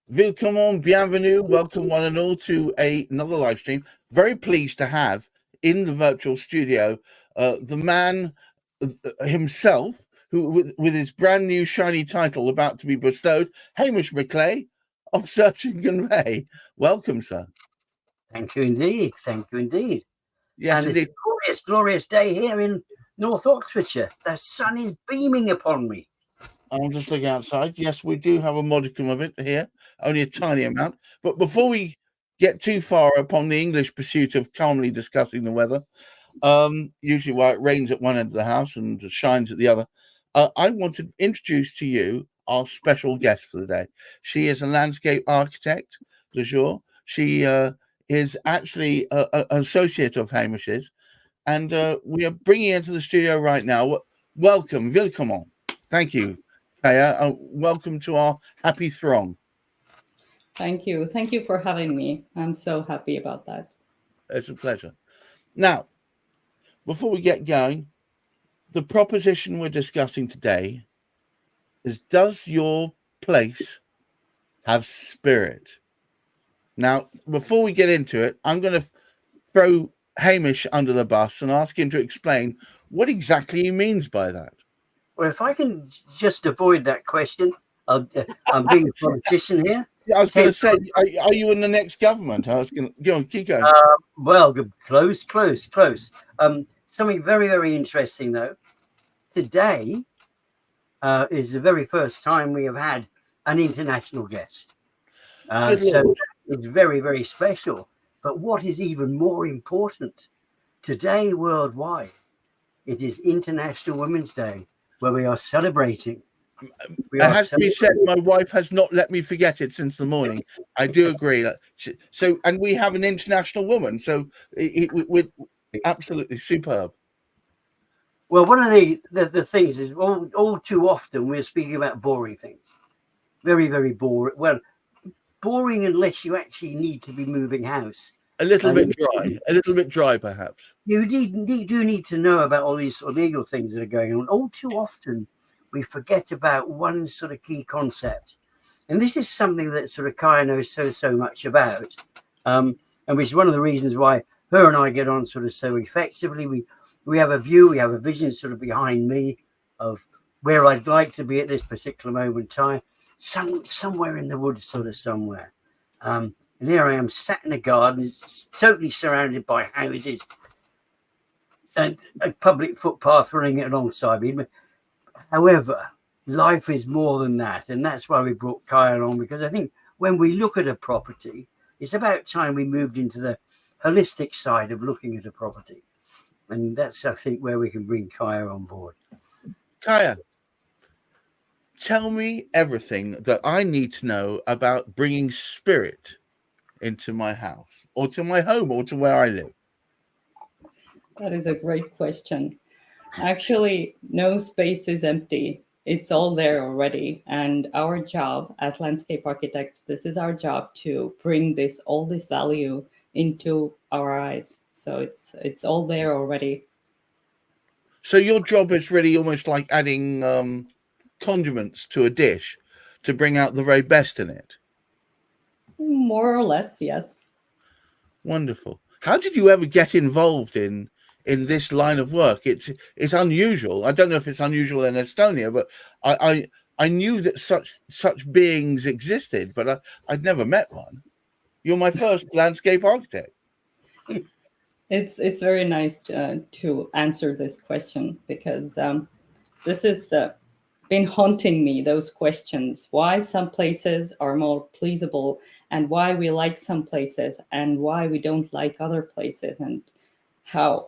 Willkommen, bienvenue, welcome one and all to another live stream. Very pleased to have in the virtual studio the man himself, who with his brand new shiny title about to be bestowed, Hamish McLay of Search and Convey. Welcome, sir. Thank you indeed. Thank you indeed. Yes, and indeed. It's a glorious, glorious day here in North Oxfordshire. The sun is beaming upon me. I'm just looking outside. Yes, we do have a modicum of it here, only a tiny amount. But before we get too far upon the English pursuit of calmly discussing the weather, usually why it rains at one end of the house and shines at the other, I want to introduce to you our special guest for the day. She is a landscape architect de jour. She is actually an associate of Hamish's, and we are bringing her to the studio right now. Welcome, willkommen. Thank you, Kaya. Welcome to our happy throng. Thank you. Thank you for having me. I'm so happy about that. It's a pleasure. Now, before we get going, the proposition we're discussing today is, does your place have spirit? Now, before we get into it, I'm going to throw Hamish under the bus and ask him to explain what exactly he means by that. Well, if I can just avoid that question, I'm being a politician here. I was going to say, are you in the next government? I was going to go on, keep going. Well, close. Something very, very interesting, though. Today is the very first time we have had an international guest. So it's very, very special. But what is even more important, today worldwide, it is International Women's Day, where we are celebrating. It has to be said, my wife has not let me forget it since the morning. I do agree. So, and we have an international woman, so we're absolutely superb. Well, one of the things is all too often we're speaking about boring things. Very, very boring. Well, boring unless you actually need to be moving house. A little bit dry, perhaps. You do need to know about all these sort of legal things that are going on. All too often, we forget about one sort of key concept. And this is something that sort of Kaya knows so much about. And which is one of the reasons why her and I get on sort of so effectively. We have a view, we have a vision sort of behind me of where I'd like to be at this particular moment in time. Somewhere in the woods, sort of somewhere. And here I am sat in a garden, it's totally surrounded by houses and a public footpath running alongside me. However, life is more than that. And that's why we brought Kaya on, because I think when we look at a property, it's about time we moved into the holistic side of looking at a property. And that's, I think, where we can bring Kaya on board. Kaya, tell me everything that I need to know about bringing spirit into my house or to my home or to where I live. That is a great question. Actually, no space is empty. It's all there already. And our job as landscape architects, this is our job to bring all this value into our eyes. So it's all there already. So your job is really almost like adding condiments to a dish to bring out the very best in it. More or less, yes. Wonderful. How did you ever get involved in this line of work? It's unusual. I don't know if it's unusual in Estonia, but I knew that such beings existed, but I'd never met one. You're my first landscape architect. It's very nice to answer this question, because this has been haunting me, those questions. Why some places are more pleasable, and why we like some places, and why we don't like other places, and how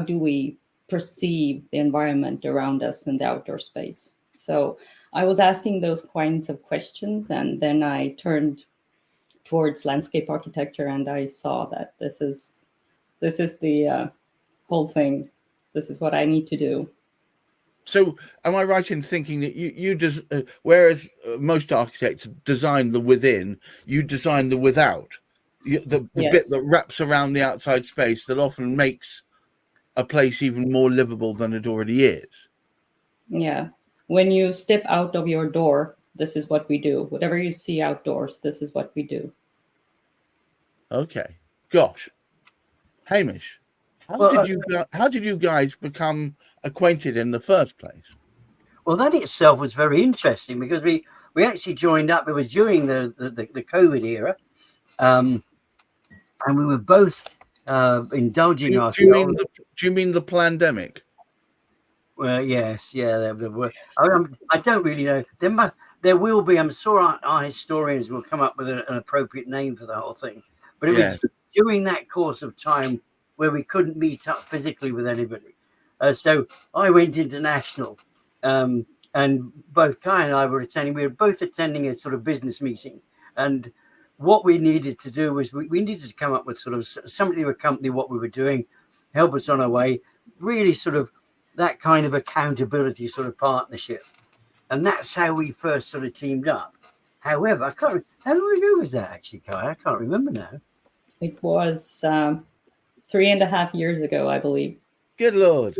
do we perceive the environment around us in the outdoor space. So I was asking those kinds of questions, and then I turned towards landscape architecture, and I saw that this is the whole thing. This is what I need to do. So am I right in thinking that you just, whereas most architects design the within, you design the without, the Yes. bit that wraps around the outside space that often makes a place even more livable than it already is? Yeah. When you step out of your door, this is what we do. Whatever you see outdoors, this is what we do. Okay. Gosh. Hamish, how did you guys become acquainted in the first place? Well, that itself was very interesting because we actually joined up. It was during the COVID era, and we were both indulging ourselves. Do you mean the pandemic? Well, yes, yeah. There were. I don't really know. There will be. I'm sure our historians will come up with an appropriate name for the whole thing. But it was during that course of time where we couldn't meet up physically with anybody. So I went international, and both Kai and I were attending. We were both attending a sort of business meeting, and what we needed to do was we needed to come up with sort of somebody to accompany what we were doing, help us on our way. Really, sort of that kind of accountability sort of partnership, and that's how we first sort of teamed up. However, I can't. How long ago was that actually, Kai? I can't remember now. It was 3.5 years ago, I believe. Good Lord.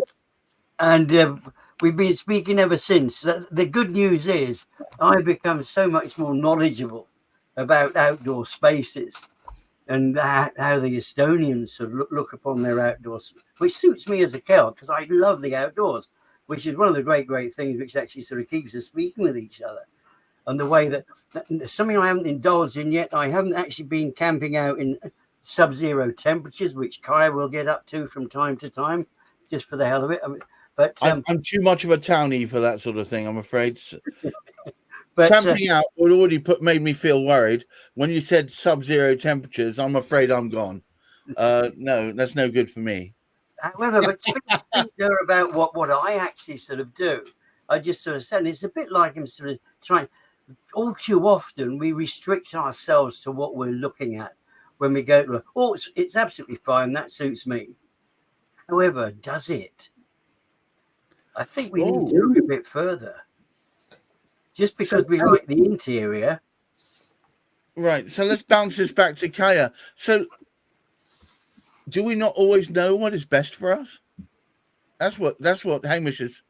And we've been speaking ever since. The good news is I've become so much more knowledgeable about outdoor spaces and how the Estonians sort of look upon their outdoors, which suits me as a Celt because I love the outdoors, which is one of the great things which actually sort of keeps us speaking with each other. And the way that something I haven't indulged in yet, I haven't actually been camping out in sub-zero temperatures, which Kai will get up to from time to time, just for the hell of it. I mean, but I'm too much of a townie for that sort of thing, I'm afraid. But camping out would already made me feel worried. When you said sub-zero temperatures, I'm afraid I'm gone. No, that's no good for me. However, but speak there about what I actually sort of do. I just sort of said it's a bit like I'm sort of trying. All too often, we restrict ourselves to what we're looking at when we go to. It's absolutely fine. That suits me. However, does it? I think we need to look a bit further. Just because we like the interior. Right. So let's bounce this back to Kaya. So do we not always know what is best for us? That's what Hamish is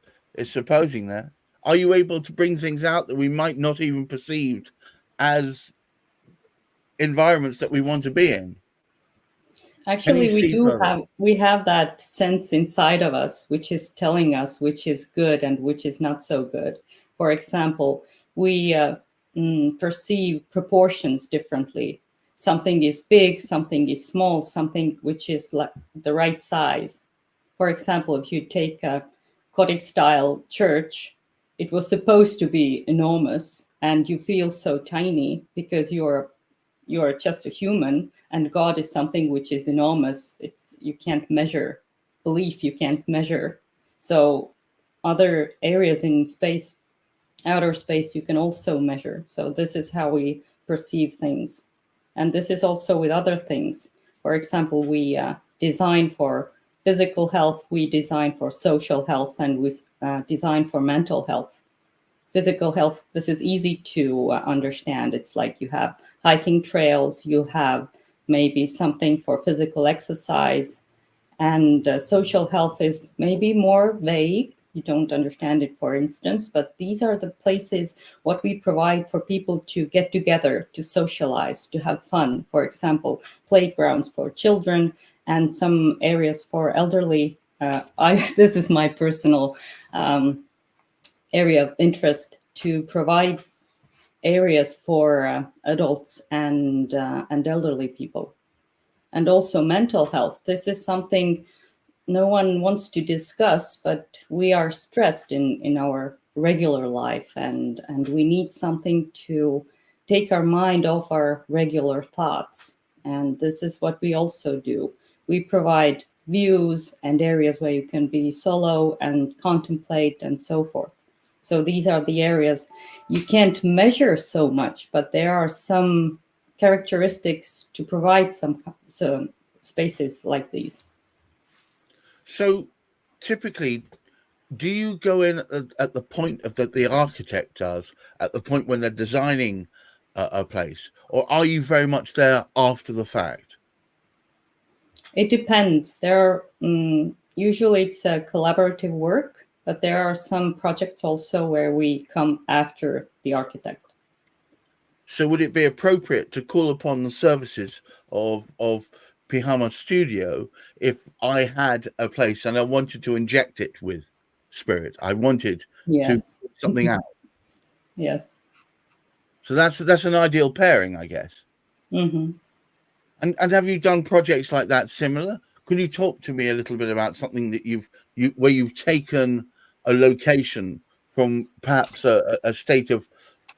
supposing there. Are you able to bring things out that we might not even perceive as environments that we want to be in? Actually, we have that sense inside of us, which is telling us which is good and which is not so good. For example, we perceive proportions differently. Something is big, something is small, something which is like the right size. For example, if you take a Gothic-style church, it was supposed to be enormous, and you feel so tiny because you're just a human, and God is something which is enormous. You can't measure. Belief you can't measure. So other areas in space, outer space, you can also measure. So this is how we perceive things. And this is also with other things. For example, we design for physical health, we design for social health, and we design for mental health. Physical health, this is easy to understand. It's like you have hiking trails, you have maybe something for physical exercise, and social health is maybe more vague. You don't understand it, for instance, but these are the places what we provide for people to get together, to socialize, to have fun. For example, playgrounds for children and some areas for elderly. This is my personal area of interest, to provide areas for adults and elderly people. And also mental health. This is something no one wants to discuss, but we are stressed in our regular life, and we need something to take our mind off our regular thoughts. And this is what we also do. We provide views and areas where you can be solo and contemplate and so forth. So these are the areas you can't measure so much, but there are some characteristics to provide some spaces like these. So typically, do you go in at the point of that the architect does, at the point when they're designing a place, or are you very much there after the fact? It depends. There are usually it's a collaborative work, but there are some projects also where we come after the architect. So would it be appropriate to call upon the services of Pijama Studio if I had a place and I wanted to inject it with spirit? I wanted to Yes. put something out. Yes. So that's an ideal pairing, I guess. Mm-hmm. And have you done projects like that similar? Could you talk to me a little bit about something that where you've taken a location from perhaps a state of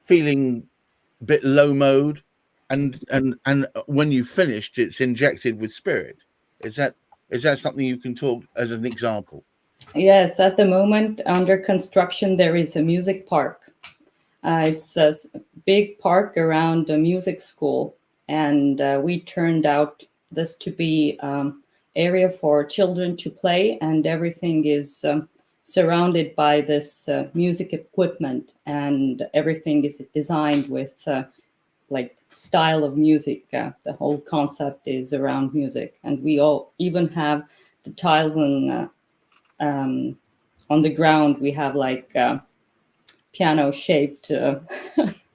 feeling a bit low mode, and when you finished, it's injected with spirit? Is that something you can talk as an example? Yes, at the moment under construction there is a music park. It's a big park around a music school, and we turned out this to be area for children to play, and everything is surrounded by this music equipment, and everything is designed with like style of music. The whole concept is around music, and we all even have the tiles on the ground. We have like piano shaped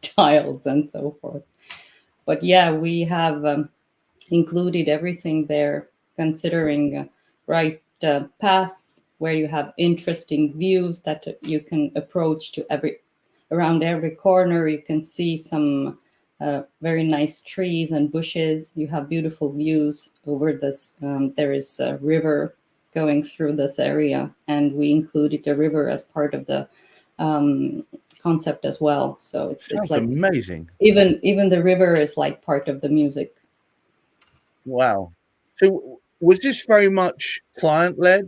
tiles and so forth. But yeah, we have included everything there, considering right paths where you have interesting views that you can approach to around every corner. You can see some very nice trees and bushes. You have beautiful views over this. There is a river going through this area, and we included the river as part of the concept as well. So it's like amazing. Even the river is like part of the music. Wow. So was this very much client led,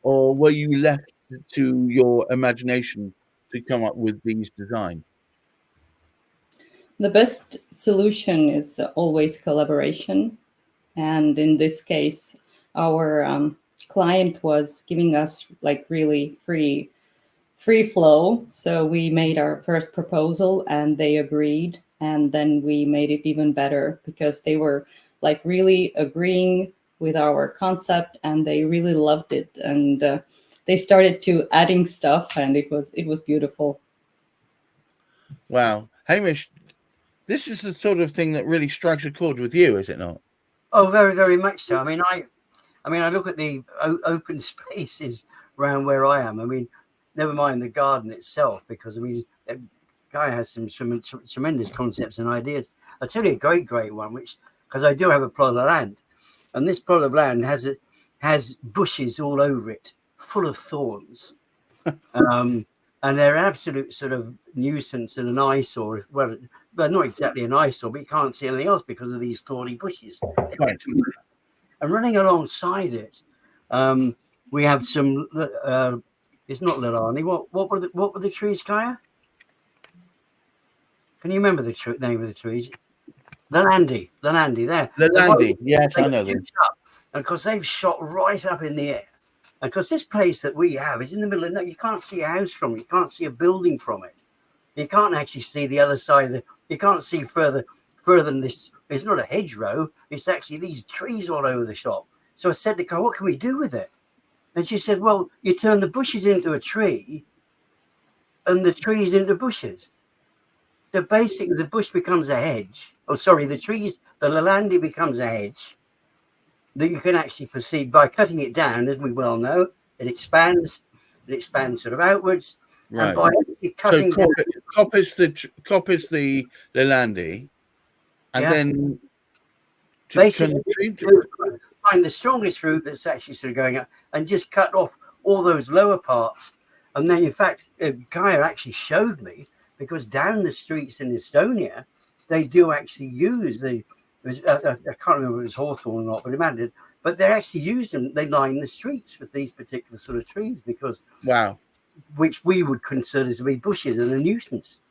or were you left to your imagination to come up with these designs? The best solution is always collaboration, and in this case, our client was giving us like really free flow. So we made our first proposal and they agreed, and then we made it even better because they were like really agreeing with our concept and they really loved it, and they started to adding stuff, and it was beautiful. Wow. Hamish, this is the sort of thing that really strikes a chord with you, is it not? Oh, very, very much so. I mean, I look at the open spaces around where I am. I mean, never mind the garden itself, because I mean, the guy has some tremendous concepts and ideas. I'll tell you a great one, which, because I do have a plot of land, and this plot of land has bushes all over it, full of thorns, and they're an absolute sort of nuisance and an eyesore. Well, not exactly an eyesore, but you can't see anything else because of these thorny bushes. Right. And running alongside it, we have some. It's not Lilani. What were the trees, Kaya? Can you remember the name of the trees? Lilandi there. Lilandi, yes, I know them. And because they've shot right up in the air. And because this place that we have is in the middle of, you can't see a house from it. You can't see a building from it. You can't actually see the other side of you can't see further than this. It's not a hedgerow. It's actually these trees all over the shop. So I said to Kaya, what can we do with it? And she said, well, you turn the bushes into a tree and the trees into bushes. So basically the bush becomes a hedge. Oh, sorry, the Lilandi becomes a hedge that you can actually perceive by cutting it down, as we well know. It expands sort of outwards. Right. And by cutting so coppice the Lilandi, and then basically find the strongest root that's actually sort of going up and just cut off all those lower parts. And then, in fact, Kaya actually showed me, because down the streets in Estonia, they do actually use I can't remember if it was hawthorn or not, but it mattered. But they actually use them. They line the streets with these particular sort of trees because, which we would consider to be bushes and a nuisance.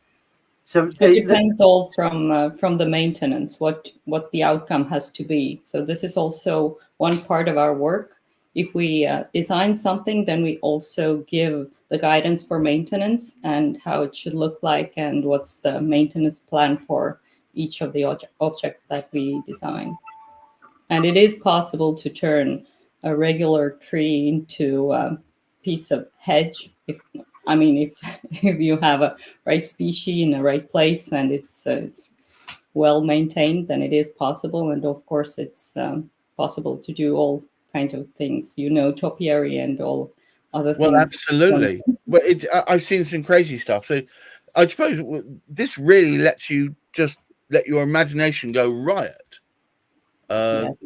So it depends all from the maintenance, what the outcome has to be. So this is also one part of our work. If we design something, then we also give the guidance for maintenance and how it should look like and what's the maintenance plan for each of the object that we design. And it is possible to turn a regular tree into a piece of hedge if I mean, if if you have a right species in the right place and it's well maintained, then it is possible. And of course, it's possible to do all kinds of things, topiary and all other Well, things. absolutely. But I've seen some crazy stuff. So I suppose this really lets you just let your imagination go riot. Yes.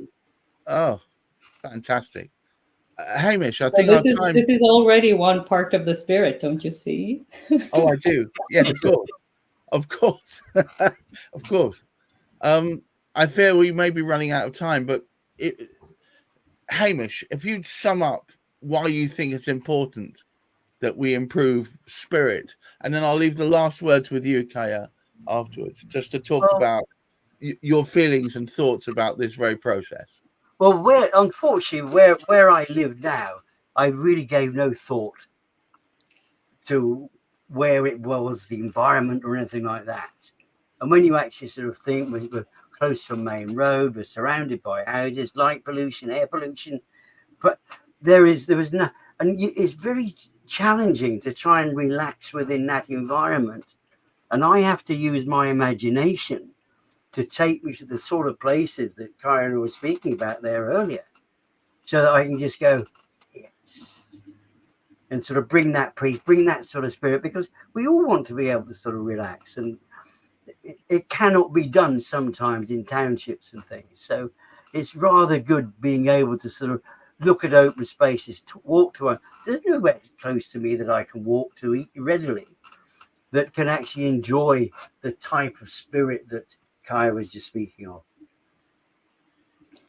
Oh, fantastic. Hamish, I So think our time. this is already one part of the spirit, don't you see? Oh, I do. Yes, of course. Of course. Of course. I fear we may be running out of time, but Hamish, if you'd sum up why you think it's important that we improve spirit, and then I'll leave the last words with you, Kaya, afterwards, just to talk about your feelings and thoughts about this very process. Well, unfortunately, where I live now, I really gave no thought to where it was, the environment, or anything like that. And when you actually sort of think we're close to a main road, we're surrounded by houses, light pollution, air pollution, but there was no, and it's very challenging to try and relax within that environment. And I have to use my imagination to take me to the sort of places that Kyra was speaking about there earlier, so that I can just go, yes, and sort of bring that sort of spirit, because we all want to be able to sort of relax, and it cannot be done sometimes in townships and things. So it's rather good being able to sort of look at open spaces, to walk to. There's nowhere close to me that I can walk to readily that can actually enjoy the type of spirit that Kaya was just speaking of.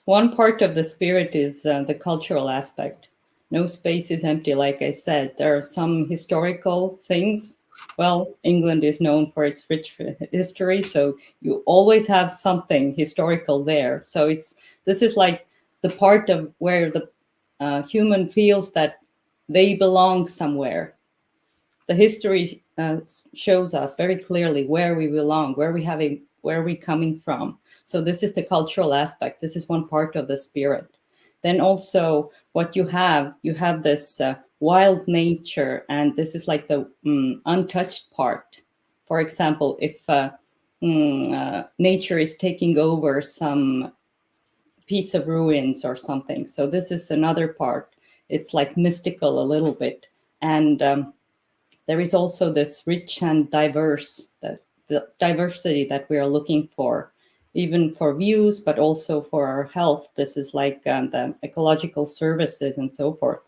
One part of the spirit is the cultural aspect. No space is empty, like I said. There are some historical things. Well, England is known for its rich history, so you always have something historical there. So this is like the part of where the human feels that they belong somewhere. The history shows us very clearly where we belong, where we're coming from. So this is the cultural aspect. This is one part of the spirit. Then also what you have this wild nature, and this is like the untouched part. For example, if nature is taking over some piece of ruins or something. So this is another part. It's like mystical a little bit. And there is also this rich and diverse, the diversity that we are looking for, even for views, but also for our health. This is like the ecological services and so forth.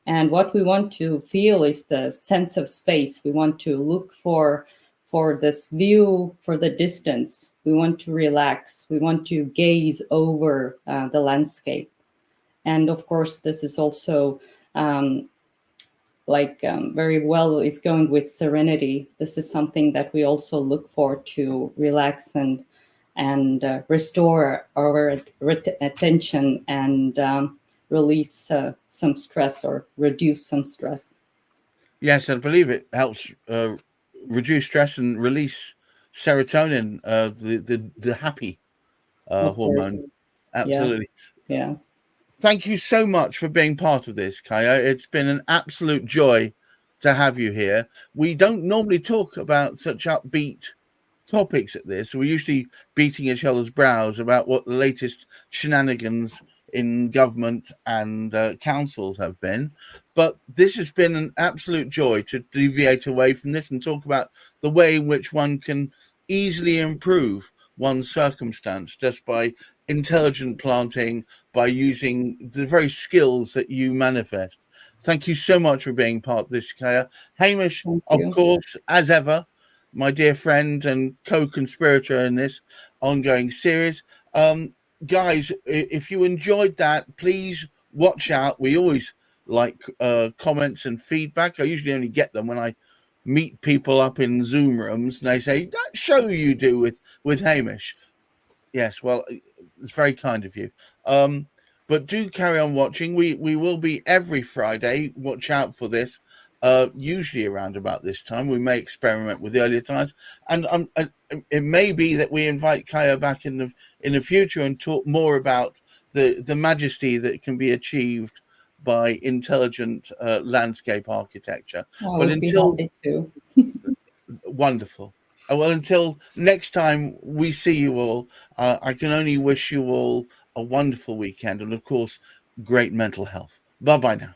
And what we want to feel is the sense of space. We want to look for this view, for the distance. We want to relax. We want to gaze over the landscape. And of course, this is also very well is going with serenity. This is something that we also look for to relax and restore our attention and release some stress or reduce some stress. Yes, I believe it helps reduce stress and release serotonin, the happy hormone. Course. Absolutely. Yeah. Thank you so much for being part of this, Kaya. It's been an absolute joy to have you here. We don't normally talk about such upbeat topics at this. We're usually beating each other's brows about what the latest shenanigans in government and councils have been. But this has been an absolute joy to deviate away from this and talk about the way in which one can easily improve one's circumstance just by intelligent planting, by using the very skills that you manifest. Thank you so much for being part of this, Kaya. Hamish, of course, as ever, my dear friend and co-conspirator in this ongoing series. Guys, if you enjoyed that, please watch out. We always like comments and feedback. I usually only get them when I meet people up in Zoom rooms and they say, that show you do with Hamish. Yes, well, it's very kind of you. But do carry on watching. We will be every Friday. Watch out for this. Usually around about this time. We may experiment with the earlier times, and it may be that we invite Kaya back in the future and talk more about the majesty that can be achieved by intelligent landscape architecture. I But would be until happy to. wonderful. Well, until next time we see you all, I can only wish you all a wonderful weekend and, of course, great mental health. Bye bye now.